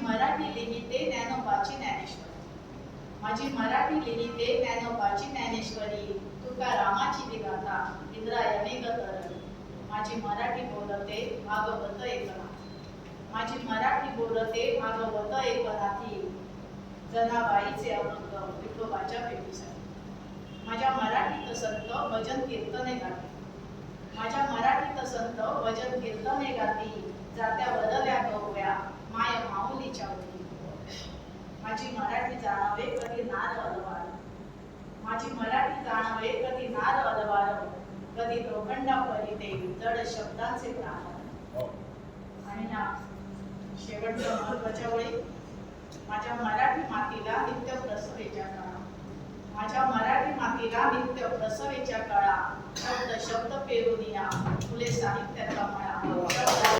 मराठी लिहिते ज्ञानोबाची ज्ञानेश्वरी, माझी मराठी लिहिते ज्ञानोबाची ज्ञानेश्वरी, तुकारामाची दिगाथा इंद्रायणी गतरली, माझी मराठी बोलते भागवत एकनाथी, माझी मराठी बोलते भागवत एकनाथी, जनाबाईचे अभंग विठोबाच्या भेटीसाठी, माझ्या मराठीत संत भजन कीर्तने गाती, माझ्या मराठीत संत भजन कीर्तने गाती, जात्या बदल्या गवव्या माय माऊलीच्या ओटी, माझी मराठी जाणावे कधी नार अलवार, माझी मराठी जाणावे कधी नार अलवार, कधी लोखंडा परिते जड शब्दांचे प्राण. आणि ना शेवटच्या महत्वाच्या वेळी, माझ्या मराठी मातीला नित्य प्रसवेच्या काळा, माझ्या मराठी मातीला नित्य प्रसवेच्या काळा, शब्द शब्द पेरुनिया फुले साहित्याचा मळा.